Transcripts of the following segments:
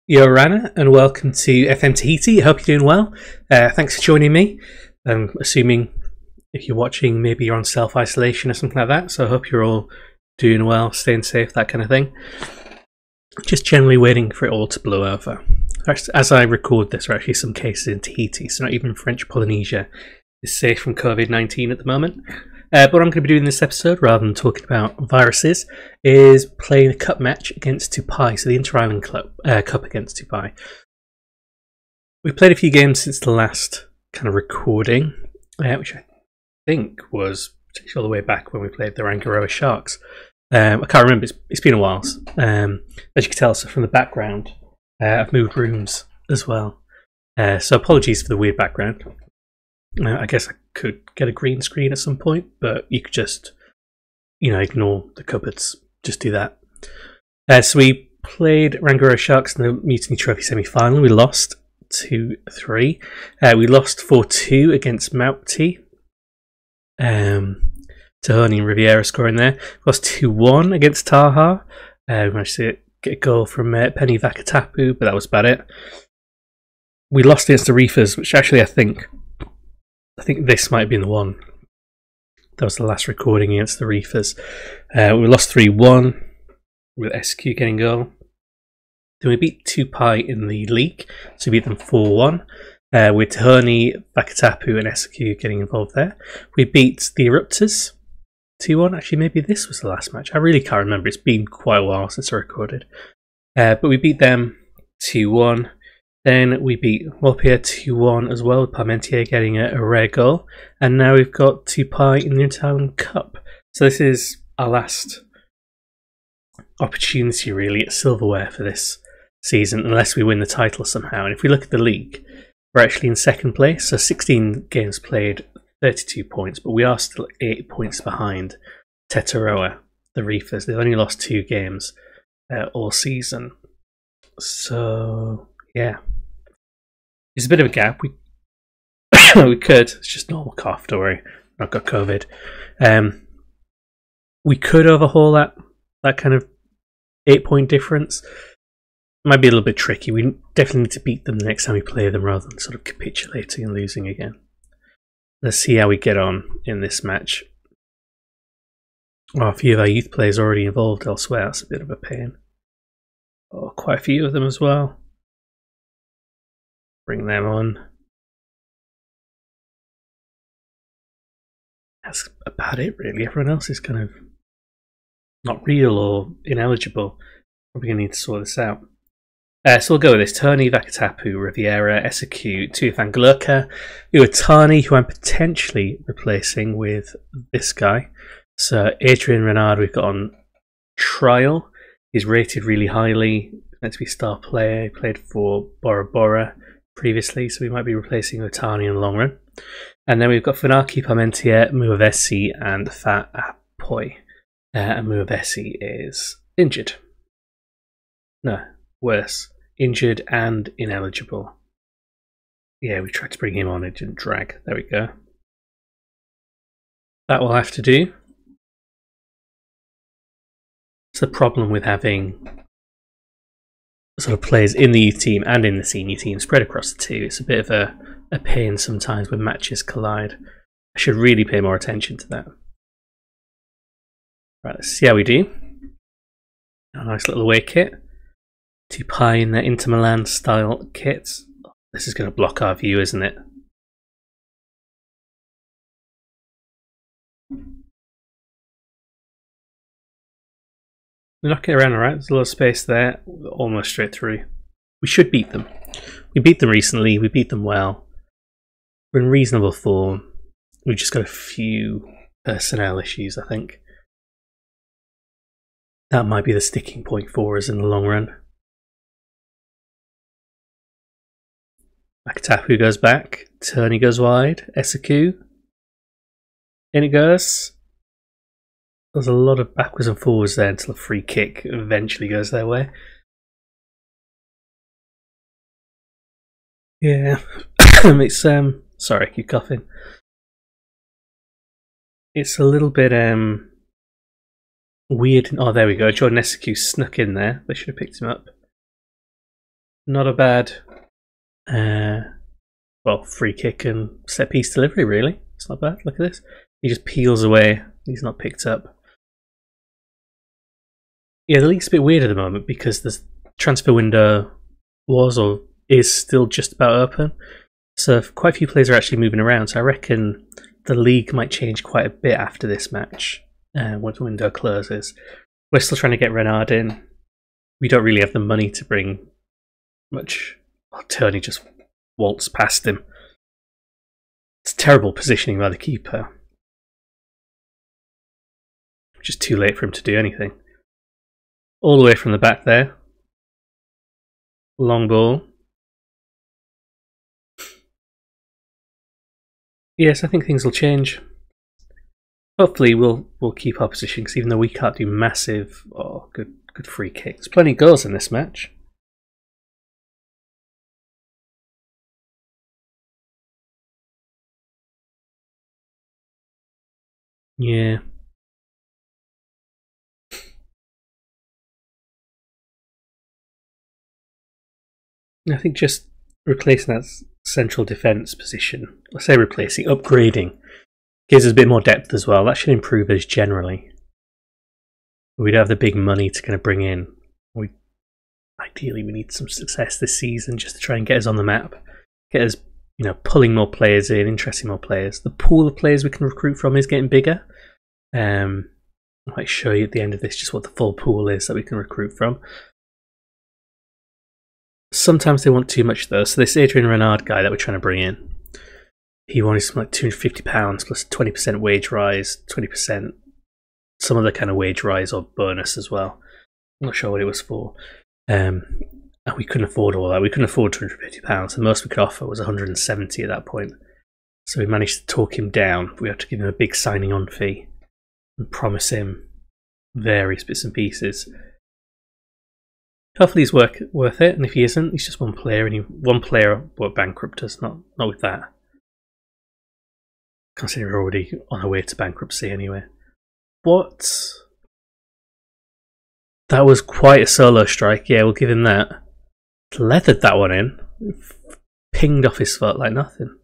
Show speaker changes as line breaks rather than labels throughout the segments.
You're Rana, and welcome to FM Tahiti. I hope you're doing well. Thanks for joining me. I'm assuming if you're watching, maybe you're on self-isolation or something like that, so I hope you're all doing well, staying safe, that kind of thing. Just generally waiting for it all to blow over. As I record this, there are actually some cases in Tahiti, so not even French Polynesia is safe from COVID-19 at the moment. But what I'm going to be doing in this episode, rather than talking about viruses, is playing a cup match against Tupai, so the Inter-Island Cup against Tupai. We've played a few games since the last kind of recording, which I think was all the way back when we played the Rangiroa Sharks. I can't remember, it's been a while. As you can tell, so from the background, I've moved rooms as well. So apologies for the weird background. I guess I could get a green screen at some point, but you could just, ignore the cupboards. Just do that. So we played Rangiroa Sharks in the Mutiny Trophy semi-final. We lost 2-3. We lost 4-2 against Mauti. Tahoni and Riviera scoring there. We lost 2-1 against Taha. We managed to get a goal from Penny Vakatapu, but that was about it. We lost against the Reefers, which actually I think this might have been the one. That was the last recording against the Reefers. We lost 3-1 with SQ getting goal. Then we beat Tupai in the league, so we beat them 4-1. With Tahoni, Vakatapu and SQ getting involved there. We beat the Eruptors 2-1. Actually, maybe this was the last match. I really can't remember. It's been quite a while since I recorded. But we beat them 2-1. Then we beat Walpia 2-1 as well, with Parmentier getting a rare goal. And now we've got Tupai in the Inter-Island Cup. So this is our last opportunity, really, at silverware for this season, unless we win the title somehow. And if we look at the league, we're actually in second place. So 16 games played, 32 points, but we are still 8 points behind Hitiraa, the Reefers. They've only lost 2 games all season. So, yeah. It's a bit of a gap. We could. It's just normal cough. Don't worry. I've got COVID. We could overhaul that kind of 8-point difference. Might be a little bit tricky. We definitely need to beat them the next time we play them, rather than sort of capitulating and losing again. Let's see how we get on in this match. A few of our youth players already involved elsewhere. That's a bit of a pain. Quite a few of them as well. Bring them on. That's about it, really. Everyone else is kind of not real or ineligible. Probably going to need to sort this out. So we'll go with this. Tahoni, Vakatapu, Riviera, Esaku, Tuathan Glurka, Uatani, who I'm potentially replacing with this guy. So Adrian Renard we've got on trial. He's rated really highly. Meant to be star player. He played for Bora Bora previously, so we might be replacing Otani in the long run. And then we've got Funaki, Parmentier, Muavesi, and Fa'apoi. And Muavesi is injured. No, worse. Injured and ineligible. Yeah, we tried to bring him on, it didn't drag. There we go. That will have to do. It's the problem with having sort of players in the youth team and in the senior team spread across the two. It's a bit of a pain sometimes when matches collide. I should really pay more attention to that. Right, let's see how we do. A nice little away kit. Tupai in their Inter Milan style kits. This is going to block our view, isn't it? We knock it around alright, there's a lot of space there, almost straight through. We should beat them. We beat them recently, we beat them well. We're in reasonable form. We've just got a few personnel issues, I think. That might be the sticking point for us in the long run. Vakatapu goes back, Turney goes wide, Esaku. In it goes. There's a lot of backwards and forwards there until a free kick eventually goes their way. Yeah, it's sorry, I keep coughing. It's a little bit weird. Oh, there we go. Jordan Esaku snuck in there. They should have picked him up. not a bad well, free kick and set piece delivery, really. It's not bad. Look at this. He just peels away. He's not picked up. Yeah, the league's a bit weird at the moment because the transfer window was or is still just about open. So quite a few players are actually moving around. So I reckon the league might change quite a bit after this match when the window closes. We're still trying to get Renard in. We don't really have the money to bring much. Oh, Tony just waltzed past him. It's terrible positioning by the keeper. Just too late for him to do anything. All the way from the back there. Long ball. Yes, I think things will change. Hopefully we'll keep our position, because even though we can't do massive, good free kicks. Plenty of goals in this match. Yeah. I think just replacing that central defence position, I say replacing, upgrading, gives us a bit more depth as well. That should improve us generally. We don't have the big money to kind of bring in. Ideally, we need some success this season just to try and get us on the map, get us, pulling more players in, interesting more players. The pool of players we can recruit from is getting bigger. I might show you at the end of this just what the full pool is that we can recruit from. Sometimes they want too much though. So this Adrian Renard guy that we're trying to bring in, he wanted something like £250 plus 20% wage rise, 20% some other kind of wage rise or bonus as well. I'm not sure what it was for. And we couldn't afford all that. We couldn't afford £250. The most we could offer was 170 at that point. So we managed to talk him down. We had to give him a big signing on fee and promise him various bits and pieces. Hopefully he's worth it, and if he isn't, he's just one player, and one player will bankrupt us, not with that. Considering we're already on our way to bankruptcy anyway. What? That was quite a solo strike, yeah, we'll give him that. Leathered that one in. Pinged off his foot like nothing.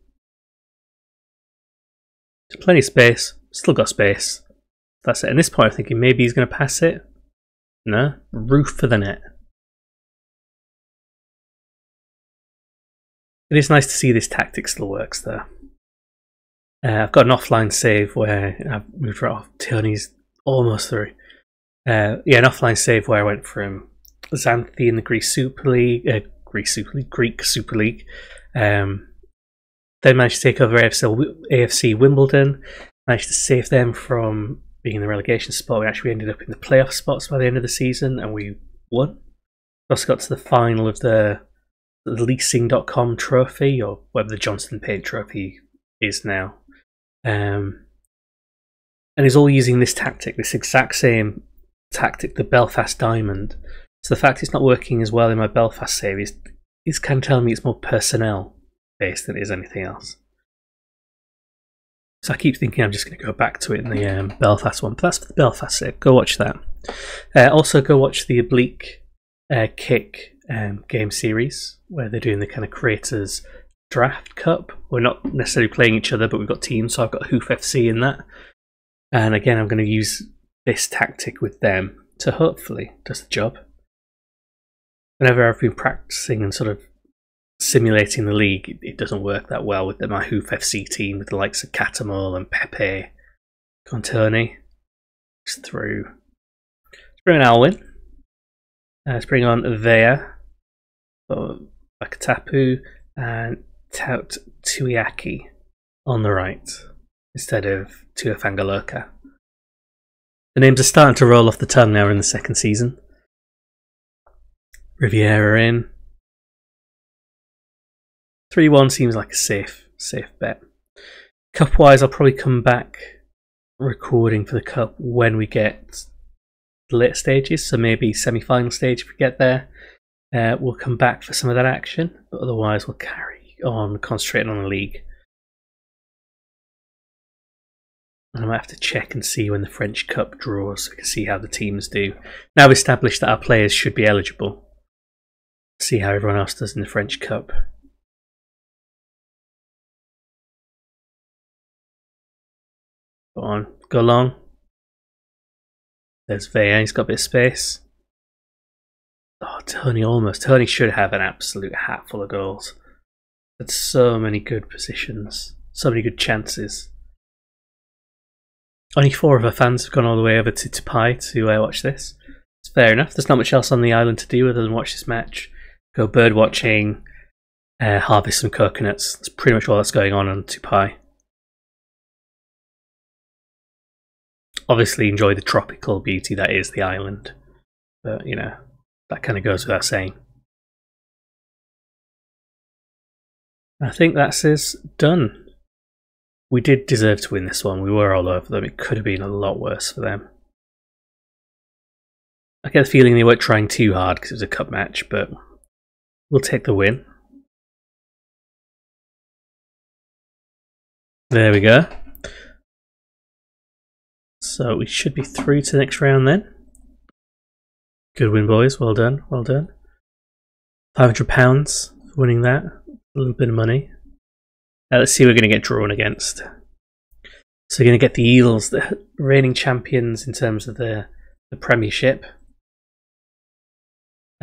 There's plenty of space, still got space. That's it. At this point I'm thinking maybe he's going to pass it. No, roof for the net. It is nice to see this tactic still works though. I've got an offline save where I've moved right off. Tony's almost through. Yeah, an offline save where I went from Xanthi in the Greek Super League. Then managed to take over AFC Wimbledon. Managed to save them from being in the relegation spot. We actually ended up in the playoff spots by the end of the season, and we won. We also got to the final of the leasing.com trophy, or whatever the Johnston Paint trophy is now. And he's all using this tactic, this exact same tactic, the Belfast Diamond. So the fact it's not working as well in my Belfast save is kind of telling me it's more personnel based than it is anything else. So I keep thinking I'm just going to go back to it in the Belfast one, but that's for the Belfast save. Go watch that. Also go watch the Oblique Kick game series where they're doing the kind of creators draft cup. We're not necessarily playing each other, but we've got teams, so I've got Hoof FC in that, and again I'm going to use this tactic with them to hopefully does the job. Whenever I've been practicing and sort of simulating the league, it doesn't work that well with my Hoof FC team with the likes of Catamol and Pepe. Contoni just through. Let's bring on Alwyn. Let's bring on Vea, Bakatapu, and Tout Tuiaki on the right instead of Tuafangaloka. The names are starting to roll off the tongue now in the second season. Riviera in. 3-1 seems like a safe bet. Cup-wise, I'll probably come back recording for the Cup when we get the later stages, so maybe semi-final stage if we get there. We'll come back for some of that action, but otherwise we'll carry on concentrating on the league. And I might have to check and see when the French Cup draws so we can see how the teams do. Now we've established that our players should be eligible. See how everyone else does in the French Cup. Go on, go long. There's Vea, he's got a bit of space. Oh, Tony almost. Tony should have an absolute hatful of goals. Had so many good positions, so many good chances. Only 4 of our fans have gone all the way over to Tupai to watch this. It's fair enough. There's not much else on the island to do other than watch this match. Go bird watching, harvest some coconuts. That's pretty much all that's going on Tupai. Obviously enjoy the tropical beauty that is the island. But, you know, that kind of goes without saying. I think that's us done. We did deserve to win this one. We were all over them. It could have been a lot worse for them. I get the feeling they weren't trying too hard because it was a cup match, but we'll take the win. There we go. So we should be through to the next round then. Good win, boys. Well done. Well done. £500 for winning that. A little bit of money. Let's see who we're going to get drawn against. So we're going to get the Eels, the reigning champions in terms of the Premiership.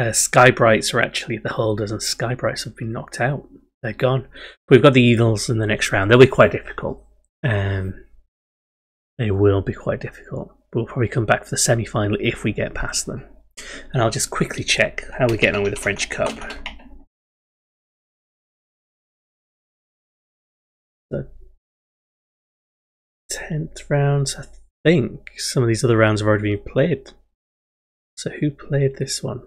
Skybrights are actually the holders, and Skybrights have been knocked out. They're gone. We've got the Eagles in the next round. They'll be quite difficult. They will be quite difficult. We'll probably come back for the semi-final if we get past them. And I'll just quickly check how we're getting on with the French Cup. The 10th rounds, I think some of these other rounds have already been played. So who played this one?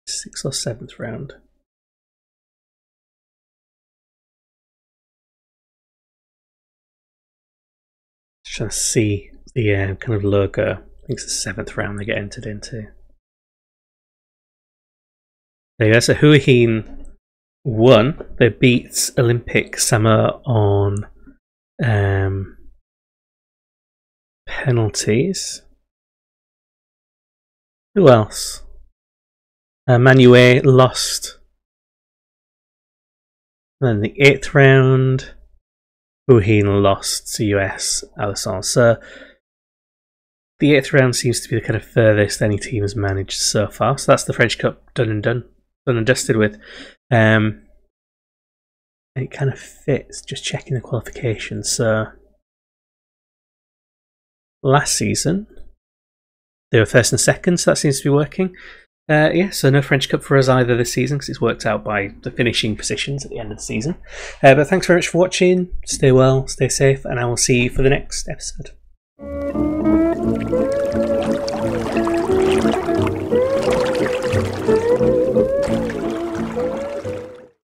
Sixth or 7th round. Just trying to see the kind of logo. I think it's the 7th round they get entered into. There you go. So Huahine won. They beat Olympic Samoa on penalties. Who else? Manuel lost. And then the 8th round, Huahine lost to US Alisson. So the 8th round seems to be the kind of furthest any team has managed so far. So that's the French Cup done and dusted with. It kind of fits, just checking the qualifications. So last season they were 1st and 2nd, so that seems to be working. Yeah, so no French Cup for us either this season because it's worked out by the finishing positions at the end of the season. But thanks very much for watching. Stay well, stay safe, and I will see you for the next episode.